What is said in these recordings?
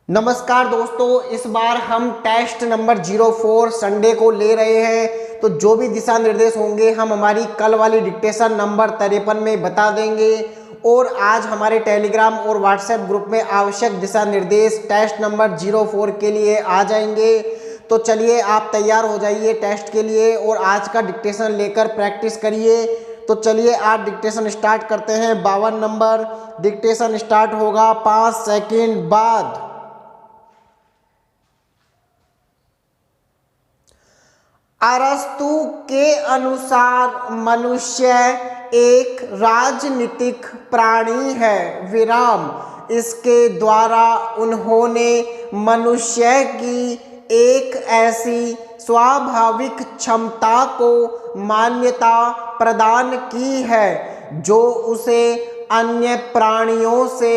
नमस्कार दोस्तों, इस बार हम टेस्ट नंबर 04 संडे को ले रहे हैं। तो जो भी दिशा निर्देश होंगे हम हमारी कल वाली डिक्टेशन नंबर 53 में बता देंगे। और आज हमारे टेलीग्राम और व्हाट्सएप ग्रुप में आवश्यक दिशा निर्देश टेस्ट नंबर 04 के लिए आ जाएंगे। तो चलिए आप तैयार हो जाइए टेस्ट के लिए और आज का डिक्टेशन लेकर प्रैक्टिस करिए। तो चलिए आज डिक्टेशन स्टार्ट करते हैं। 52 नंबर डिक्टेशन स्टार्ट होगा 5 सेकंड बाद। अरस्तु के अनुसार मनुष्य एक राजनीतिक प्राणी है विराम। इसके द्वारा उन्होंने मनुष्य की एक ऐसी स्वाभाविक क्षमता को मान्यता प्रदान की है जो उसे अन्य प्राणियों से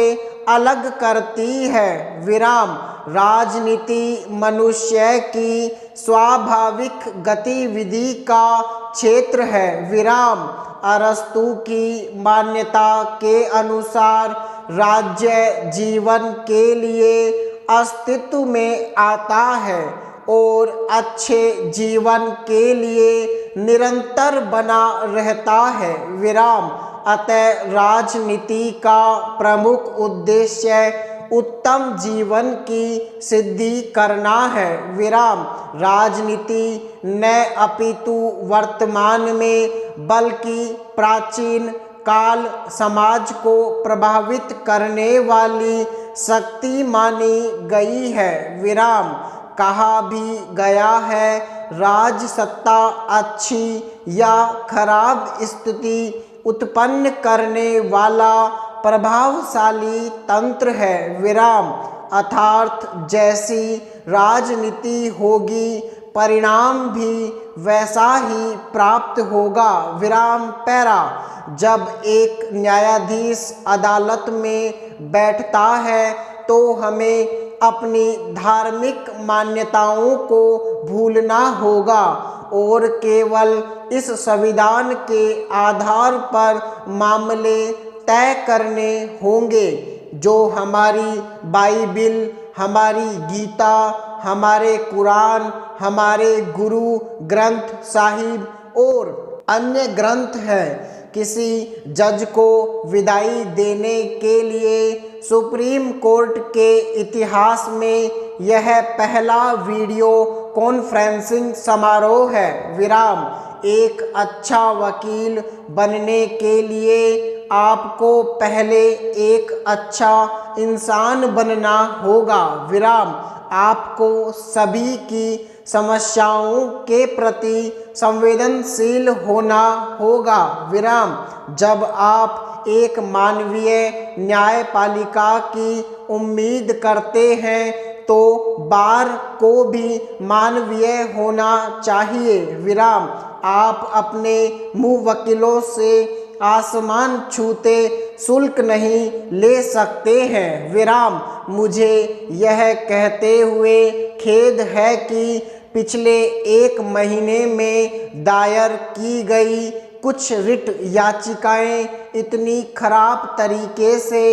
अलग करती है विराम। राजनीति मनुष्य की स्वाभाविक गतिविधि का क्षेत्र है विराम। अरस्तु की मान्यता के अनुसार राज्य जीवन के लिए अस्तित्व में आता है और अच्छे जीवन के लिए निरंतर बना रहता है विराम। अतः राजनीति का प्रमुख उद्देश्य उत्तम जीवन की सिद्धि करना है विराम। राजनीति न अपितु वर्तमान में बल्कि प्राचीन काल समाज को प्रभावित करने वाली शक्ति मानी गई है विराम। कहा भी गया है राज सत्ता अच्छी या खराब स्थिति उत्पन्न करने वाला प्रभावशाली तंत्र है विराम। अर्थात जैसी राजनीति होगी परिणाम भी वैसा ही प्राप्त होगा विराम। पैरा जब एक न्यायाधीश अदालत में बैठता है तो हमें अपनी धार्मिक मान्यताओं को भूलना होगा और केवल इस संविधान के आधार पर मामले तय करने होंगे जो हमारी बाइबिल, हमारी गीता, हमारे कुरान, हमारे गुरु ग्रंथ साहिब और अन्य ग्रंथ हैं। किसी जज को विदाई देने के लिए सुप्रीम कोर्ट के इतिहास में यह पहला वीडियो कॉन्फ्रेंसिंग समारोह है विराम। एक अच्छा वकील बनने के लिए आपको पहले एक अच्छा इंसान बनना होगा विराम। आपको सभी की समस्याओं के प्रति संवेदनशील होना होगा विराम। जब आप एक मानवीय न्यायपालिका की उम्मीद करते हैं तो बार को भी मानवीय होना चाहिए विराम। आप अपने मुँह वकीलों से आसमान छूते शुल्क नहीं ले सकते हैं विराम। मुझे यह कहते हुए खेद है कि पिछले एक महीने में दायर की गई कुछ रिट याचिकाएं इतनी खराब तरीके से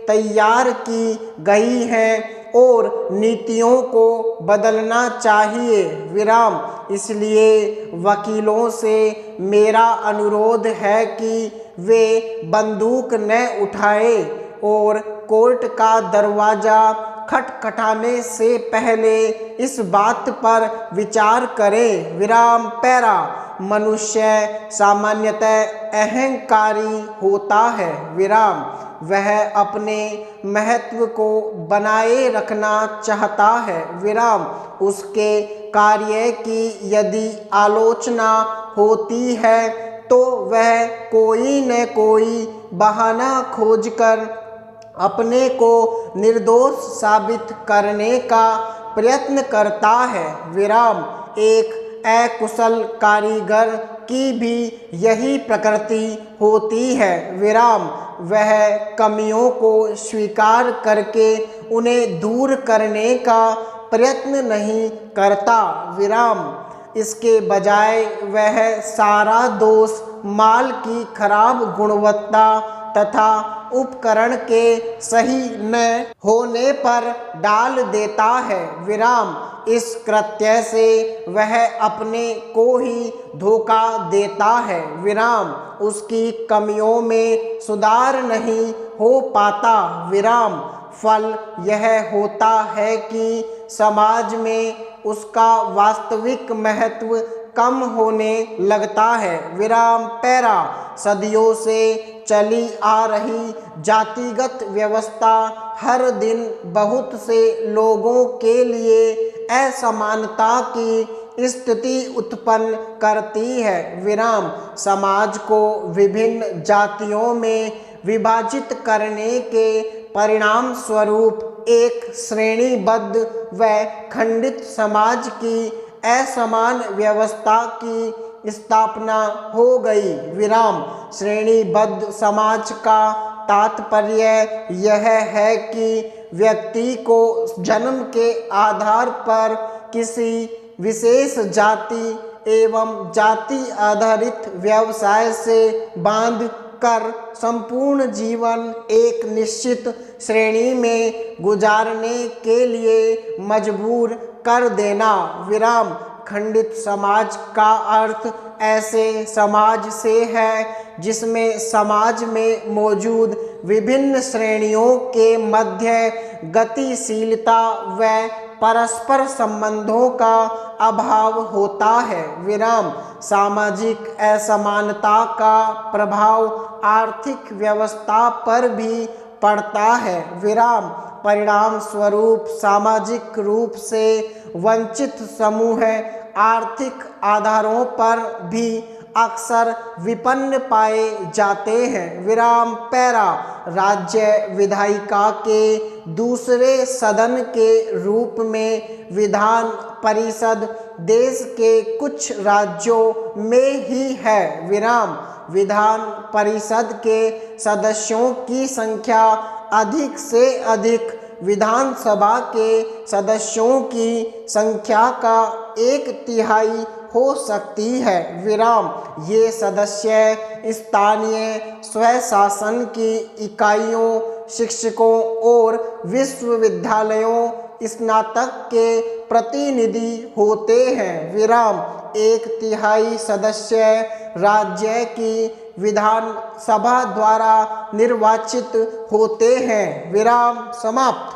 तैयार की गई हैं और नीतियों को बदलना चाहिए विराम। इसलिए वकीलों से मेरा अनुरोध है कि वे बंदूक न उठाएं और कोर्ट का दरवाज़ा खटखटाने से पहले इस बात पर विचार करें विराम। पैरा मनुष्य सामान्यतः अहंकारी होता है विराम। वह अपने महत्व को बनाए रखना चाहता है विराम। उसके कार्य की यदि आलोचना होती है तो वह कोई न कोई बहाना खोजकर अपने को निर्दोष साबित करने का प्रयत्न करता है विराम। एक अकुशल कारीगर की भी यही प्रकृति होती है विराम। वह कमियों को स्वीकार करके उन्हें दूर करने का प्रयत्न नहीं करता विराम। इसके बजाय वह सारा दोष माल की खराब गुणवत्ता तथा उपकरण के सही न होने पर डाल देता है विराम। इस कृत्य से वह अपने को ही धोखा देता है विराम। उसकी कमियों में सुधार नहीं हो पाता विराम। फल यह होता है कि समाज में उसका वास्तविक महत्व कम होने लगता है विराम। पैरा सदियों से चली आ रही जातिगत व्यवस्था हर दिन बहुत से लोगों के लिए असमानता की स्थिति उत्पन्न करती है विराम। समाज को विभिन्न जातियों में विभाजित करने के परिणाम स्वरूप एक श्रेणीबद्ध व खंडित समाज की असमान व्यवस्था की स्थापना हो गई विराम। श्रेणीबद्ध समाज का तात्पर्य यह है कि व्यक्ति को जन्म के आधार पर किसी विशेष जाति एवं जाति आधारित व्यवसाय से बांध कर संपूर्ण जीवन एक निश्चित श्रेणी में गुजारने के लिए मजबूर कर देना विराम। खंडित समाज का अर्थ ऐसे समाज से है जिसमें समाज में मौजूद विभिन्न श्रेणियों के मध्य गतिशीलता व परस्पर संबंधों का अभाव होता है विराम। सामाजिक असमानता का प्रभाव आर्थिक व्यवस्था पर भी पड़ता है विराम। परिणाम स्वरूप सामाजिक रूप से वंचित समूह आर्थिक आधारों पर भी अक्सर विपन्न पाए जाते हैं विराम। पैरा राज्य विधायिका के दूसरे सदन के रूप में विधान परिषद देश के कुछ राज्यों में ही है विराम। विधान परिषद के सदस्यों की संख्या अधिक से अधिक विधानसभा के सदस्यों की संख्या का 1/3 हो सकती है विराम। ये सदस्य स्थानीय स्वशासन की इकाइयों, शिक्षकों और विश्वविद्यालयों स्नातक के प्रतिनिधि होते हैं विराम। 1/3 सदस्य राज्य की विधानसभा द्वारा निर्वाचित होते हैं विराम। समाप्त।